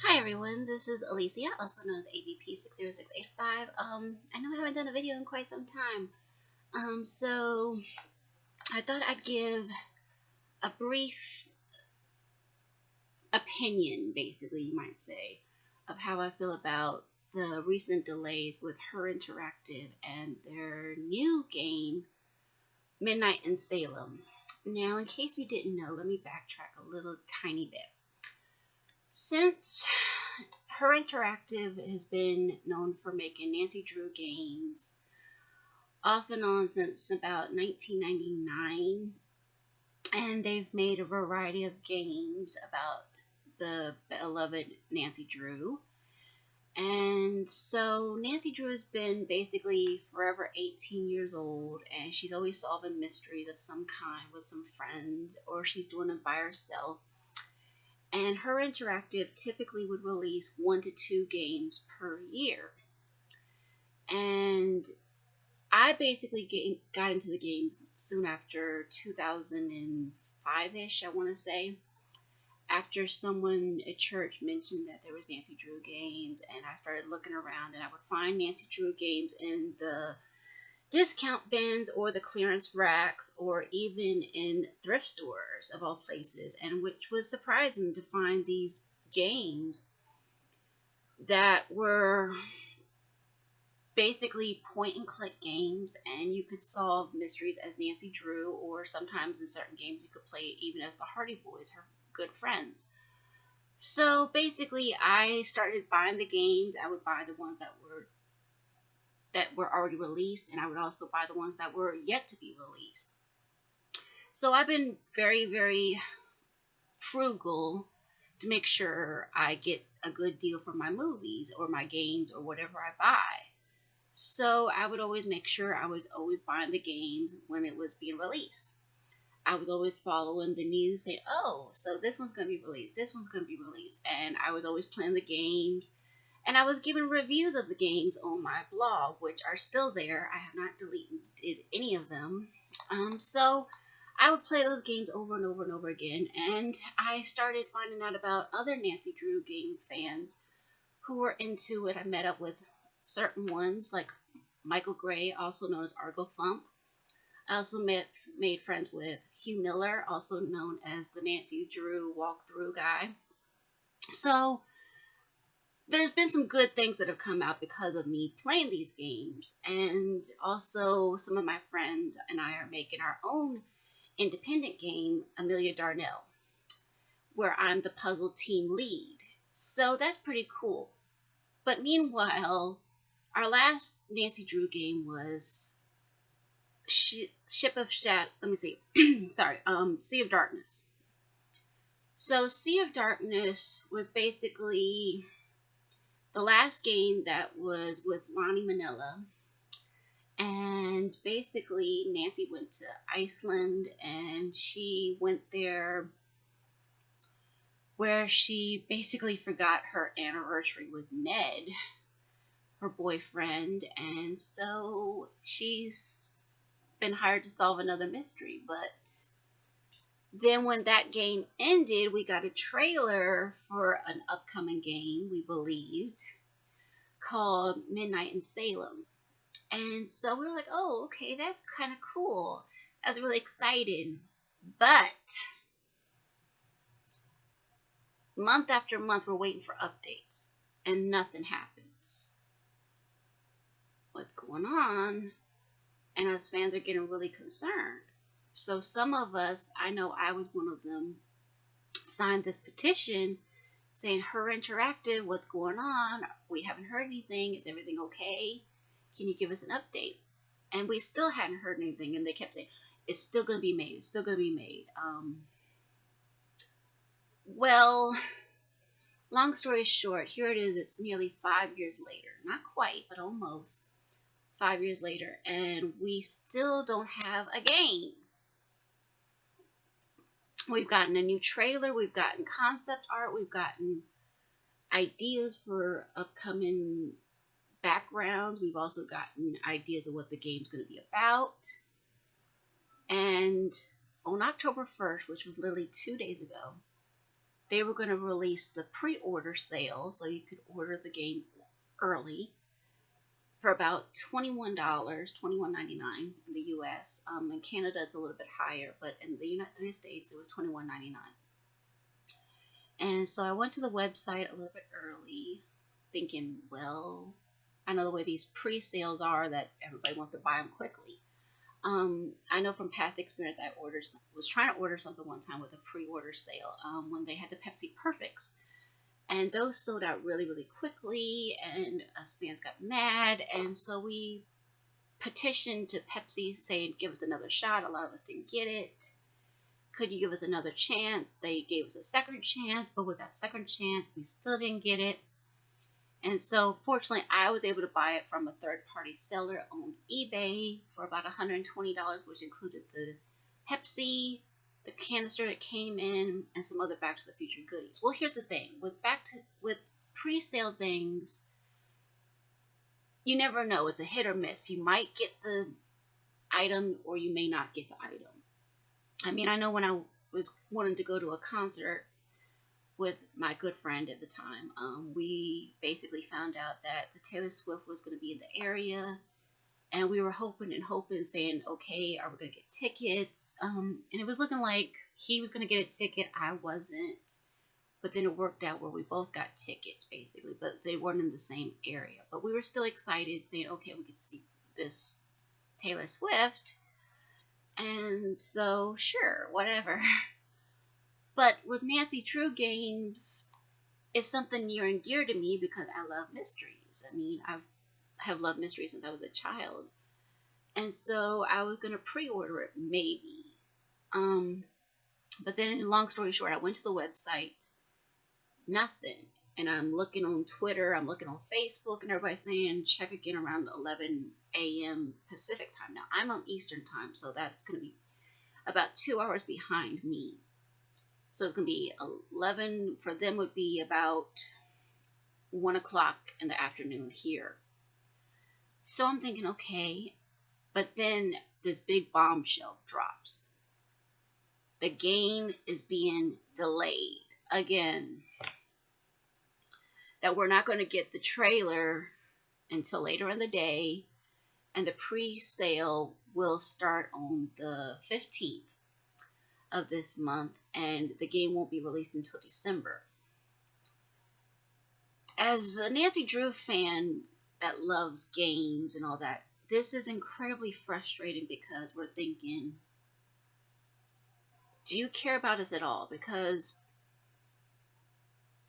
Hi everyone, this is Alicia, also known as AVP60685. I know I haven't done a video in quite some time. So I thought I'd give a brief opinion, basically, you might say, of how I feel about the recent delays with Her Interactive and their new game, Midnight in Salem. Now, in case you didn't know, let me backtrack a little tiny bit. Since Her Interactive has been known for making Nancy Drew games off and on since about 1999, and they've made a variety of games about the beloved Nancy Drew. And so Nancy Drew has been basically forever 18 years old, and she's always solving mysteries of some kind with some friends, or she's doing it by herself. And Her Interactive typically would release 1 to 2 games per year. And I basically got into the game soon after 2005-ish, I want to say. After someone at church mentioned that there was Nancy Drew games, and I started looking around, and I would find Nancy Drew games in the discount bins or the clearance racks or even in thrift stores of all places, and which was surprising to find these games that were basically point and click games, and you could solve mysteries as Nancy Drew, or sometimes in certain games you could play it even as the Hardy Boys, her good friends. So basically I started buying the games. I would buy the ones that were already released, and I would also buy the ones that were yet to be released. So I've been very, very frugal to make sure I get a good deal for my movies or my games or whatever I buy. So I would always make sure I was always buying the games when it was being released. I was always following the news saying, oh, so this one's going to be released, this one's going to be released, and I was always playing the games. And I was giving reviews of the games on my blog, which are still there. I have not deleted any of them. So I would play those games over and over and over again. And I started finding out about other Nancy Drew game fans who were into it. I met up with certain ones like Michael Gray, also known as Arglefumph. I also made friends with Hugh Miller, also known as the Nancy Drew walkthrough guy. So there's been some good things that have come out because of me playing these games, and also some of my friends and I are making our own independent game, Amelia Darnell, where I'm the puzzle team lead. So that's pretty cool. But meanwhile, our last Nancy Drew game was Sea of Darkness. So Sea of Darkness was basically the last game that was with Lonnie Manila, and basically Nancy went to Iceland, and she went there where she basically forgot her anniversary with Ned, her boyfriend, and so she's been hired to solve another mystery. But then when that game ended, we got a trailer for an upcoming game, we believed, called Midnight in Salem. And so we were like, oh, okay, that's kind of cool. That's really exciting. But month after month, we're waiting for updates, and nothing happens. What's going on? And us fans are getting really concerned. So some of us, I know I was one of them, signed this petition saying, Her Interactive, what's going on? We haven't heard anything. Is everything okay? Can you give us an update? And we still hadn't heard anything, and they kept saying, it's still going to be made. It's still going to be made. Well, long story short, here it is. It's nearly 5 years later. Not quite, but almost. 5 years later, and we still don't have a game. We've gotten a new trailer, we've gotten concept art, we've gotten ideas for upcoming backgrounds, we've also gotten ideas of what the game's going to be about. And on October 1st, which was literally 2 days ago, they were going to release the pre-order sale, so you could order the game early for about $21, $21.99 in the U.S. In Canada, it's a little bit higher, but in the United States, it was $21.99. And so I went to the website a little bit early, thinking, well, I know the way these pre-sales are that everybody wants to buy them quickly. I know from past experience, I was trying to order something one time with a pre-order sale when they had the Pepsi Perfects. And those sold out really, really quickly, and us fans got mad, and so we petitioned to Pepsi saying, give us another shot. A lot of us didn't get it. Could you give us another chance? They gave us a second chance, but with that second chance, we still didn't get it. And so, fortunately, I was able to buy it from a third-party seller on eBay for about $120, which included the Pepsi, the canister that came in, and some other Back to the Future goodies. Well, here's the thing. With pre-sale things, you never know. It's a hit or miss. You might get the item or you may not get the item. I mean, I know when I was wanting to go to a concert with my good friend at the time, we basically found out that the Taylor Swift was going to be in the area. And we were hoping, saying, okay, are we going to get tickets? And it was looking like he was going to get a ticket. I wasn't. But then it worked out where we both got tickets, basically. But they weren't in the same area. But we were still excited, saying, okay, we can see this Taylor Swift. And so, sure, whatever. But with Nancy Drew games, it's something near and dear to me because I love mysteries. I mean, I have loved mysteries since I was a child. And so I was going to pre-order it, maybe. But then, long story short, I went to the website, nothing. And I'm looking on Twitter, I'm looking on Facebook, and everybody's saying check again around 11 a.m. Pacific time. Now, I'm on Eastern time, so that's going to be about 2 hours behind me. So it's going to be 11, for them would be about 1 o'clock in the afternoon here. So I'm thinking, okay, but then this big bombshell drops. The game is being delayed again. That we're not going to get the trailer until later in the day, and the pre-sale will start on the 15th of this month, and the game won't be released until December. As a Nancy Drew fan that loves games and all that, this is incredibly frustrating because we're thinking, do you care about us at all? Because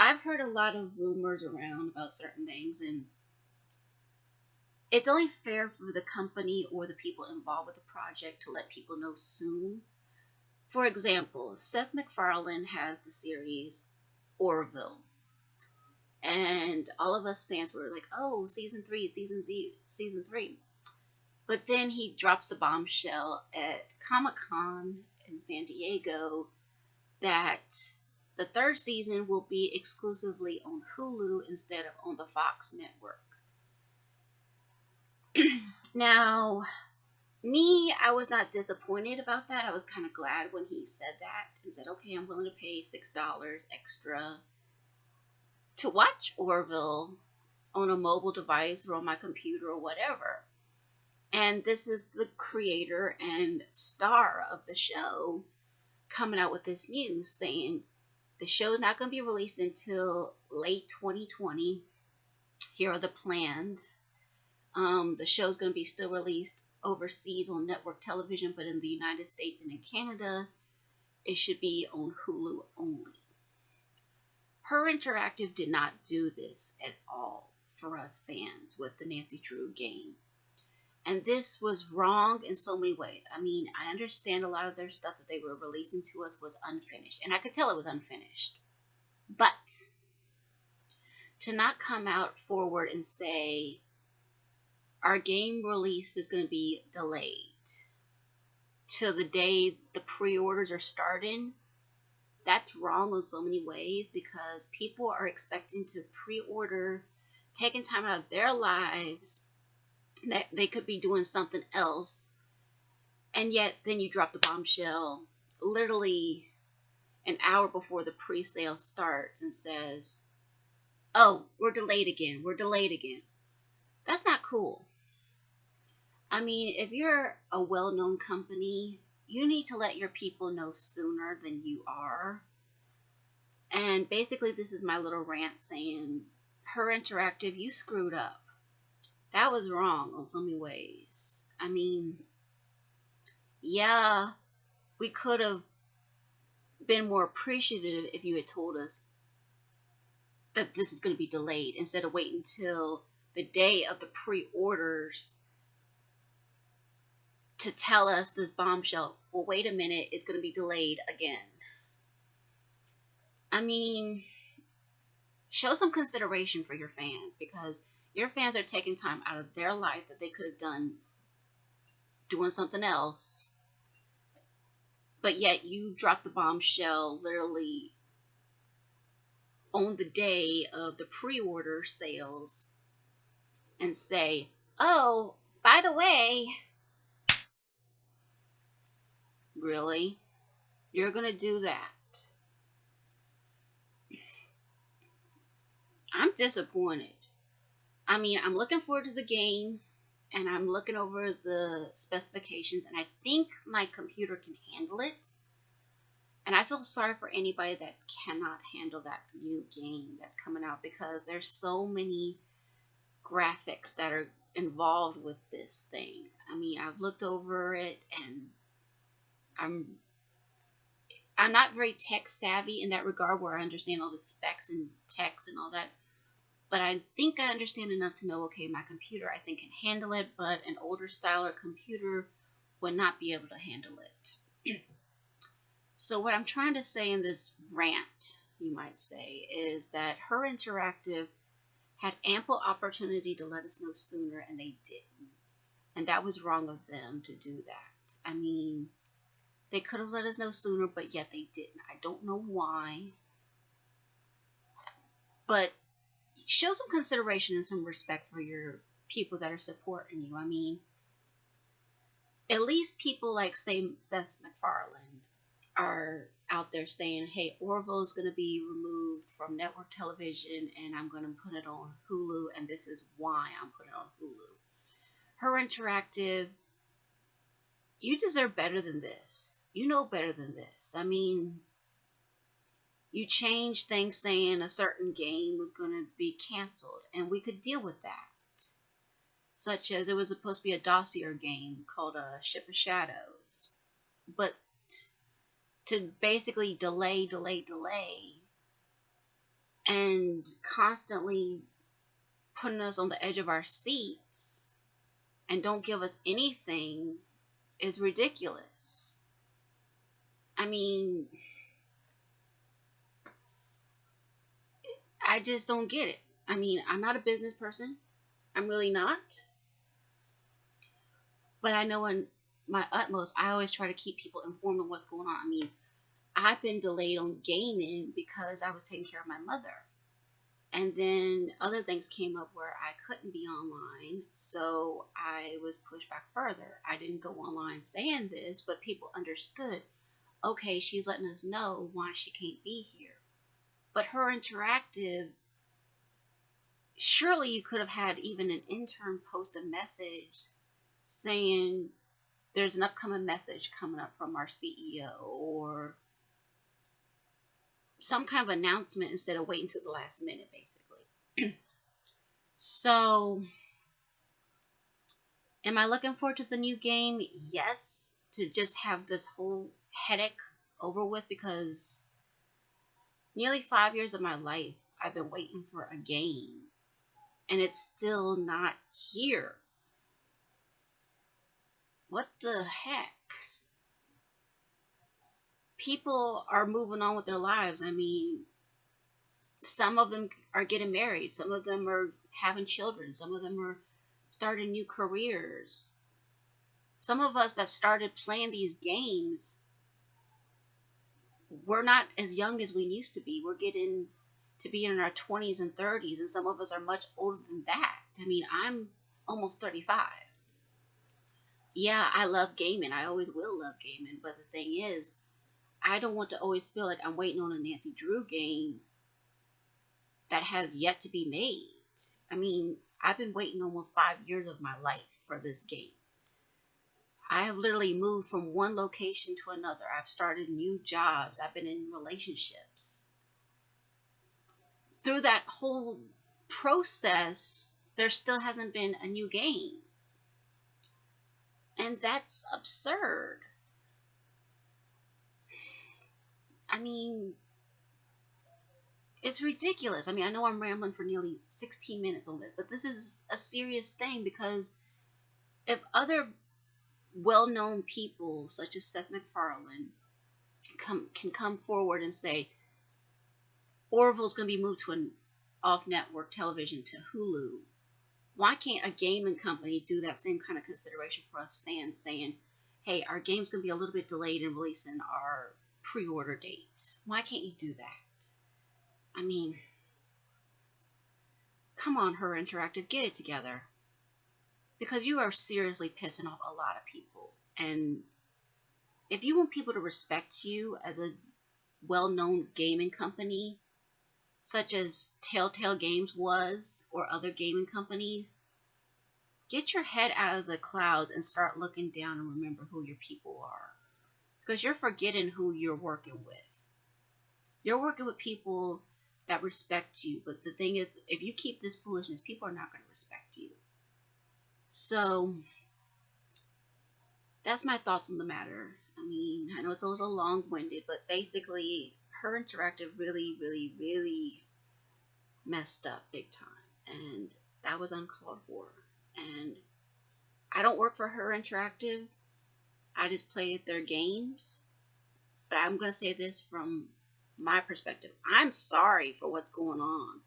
I've heard a lot of rumors around about certain things, and it's only fair for the company or the people involved with the project to let people know soon. For example, Seth MacFarlane has the series Orville. And all of us fans were like, oh, season 3. But then he drops the bombshell at Comic-Con in San Diego that the 3rd season will be exclusively on Hulu instead of on the Fox network. Now, me, I was not disappointed about that. I was kind of glad when he said that and said, okay, I'm willing to pay $6 extra to watch Orville on a mobile device or on my computer or whatever. And this is the creator and star of the show coming out with this news saying the show is not going to be released until late 2020. Here are the plans. The show is going to be still released overseas on network television, but in the United States and in Canada, it should be on Hulu only. Her Interactive did not do this at all for us fans with the Nancy Drew game. And this was wrong in so many ways. I mean, I understand a lot of their stuff that they were releasing to us was unfinished. And I could tell it was unfinished. But to not come out forward and say, our game release is going to be delayed till the day the pre-orders are starting. That's wrong in so many ways because people are expecting to pre-order, taking time out of their lives that they could be doing something else, and yet then you drop the bombshell literally an hour before the pre-sale starts and says, oh, we're delayed again, That's not cool. I mean, if you're a well-known company, you need to let your people know sooner than you are. And basically, this is my little rant saying, Her Interactive, you screwed up. That was wrong in so many ways. I mean, yeah, we could have been more appreciative if you had told us that this is going to be delayed instead of waiting until the day of the pre-orders to tell us this bombshell. Well, wait a minute, it's going to be delayed again. I mean, show some consideration for your fans, because your fans are taking time out of their life that they could have done doing something else, but yet you dropped the bombshell literally on the day of the pre-order sales and say, oh, by the way, really? You're going to do that? I'm disappointed. I mean, I'm looking forward to the game, and I'm looking over the specifications, and I think my computer can handle it. And I feel sorry for anybody that cannot handle that new game that's coming out, because there's so many graphics that are involved with this thing. I mean, I've looked over it, and I'm not very tech savvy in that regard, where I understand all the specs and text and all that. But I think I understand enough to know, okay, my computer I think can handle it, but an older style or computer would not be able to handle it. So what I'm trying to say in this rant, you might say, is that Her Interactive had ample opportunity to let us know sooner, and they didn't. And that was wrong of them to do that. I mean, they could have let us know sooner, but yet they didn't. I don't know why. But show some consideration and some respect for your people that are supporting you. I mean, at least people like, say, Seth MacFarlane are out there saying, hey, Orville is going to be removed from network television, and I'm going to put it on Hulu, and this is why I'm putting it on Hulu. Her Interactive, you deserve better than this. You know better than this. I mean, you changed things saying a certain game was going to be canceled, and we could deal with that. Such as it was supposed to be a dossier game called Ship of Shadows. But to basically delay, and constantly putting us on the edge of our seats and don't give us anything is ridiculous. I mean, I just don't get it. I mean, I'm not a business person. I'm really not. But I know in my utmost, I always try to keep people informed on what's going on. I mean, I've been delayed on gaming because I was taking care of my mother. And then other things came up where I couldn't be online, so I was pushed back further. I didn't go online saying this, but people understood, okay, she's letting us know why she can't be here. But Her Interactive, surely you could have had even an intern post a message saying there's an upcoming message coming up from our CEO, or some kind of announcement instead of waiting to the last minute, basically. So, am I looking forward to the new game? Yes, to just have this whole headache over with, because nearly 5 years of my life I've been waiting for a game, and it's still not here. What the heck? People are moving on with their lives. I mean, some of them are getting married. Some of them are having children. Some of them are started new careers. Some of us that started playing these games, we're not as young as we used to be. We're getting to be in our 20s and 30s, and some of us are much older than that. I mean, I'm almost 35. Yeah, I love gaming. I always will love gaming. But the thing is, I don't want to always feel like I'm waiting on a Nancy Drew game that has yet to be made. I mean, I've been waiting almost 5 years of my life for this game. I have literally moved from one location to another. I've started new jobs. I've been in relationships. Through that whole process, there still hasn't been a new game. And that's absurd. I mean, it's ridiculous. I mean, I know I'm rambling for nearly 16 minutes on this, but this is a serious thing, because if other well-known people such as Seth MacFarlane can come forward and say Orville's going to be moved to an off-network television, to Hulu, why can't a gaming company do that same kind of consideration for us fans, saying, hey, our game's going to be a little bit delayed in releasing our pre-order date? Why can't you do that? I mean, come on, Her Interactive, get it together. Because you are seriously pissing off a lot of people. And if you want people to respect you as a well-known gaming company, such as Telltale Games was, or other gaming companies, get your head out of the clouds and start looking down and remember who your people are. Because you're forgetting who you're working with. You're working with people that respect you. But the thing is, if you keep this foolishness, people are not going to respect you. So, that's my thoughts on the matter. I mean, I know it's a little long-winded, but basically, Her Interactive really, really, really messed up big time. And that was uncalled for. And I don't work for Her Interactive. I just play their games. But I'm going to say this from my perspective. I'm sorry for what's going on.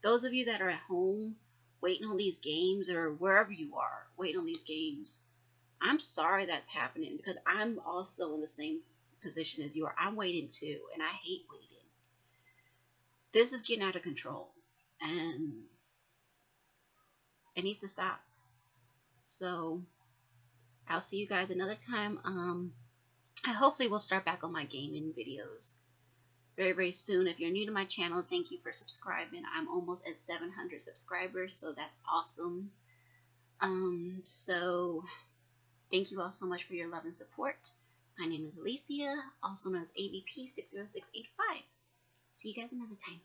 Those of you that are at home waiting on these games, or wherever you are waiting on these games, I'm sorry that's happening, because I'm also in the same position as you are. I'm waiting too, and I hate waiting. This is getting out of control, and it needs to stop. So I'll see you guys another time. I hopefully will start back on my gaming videos very, very soon. If you're new to my channel, thank you for subscribing. I'm almost at 700 subscribers, so that's awesome. So thank you all so much for your love and support. My name is Alicia, also known as AVP60685. See you guys another time.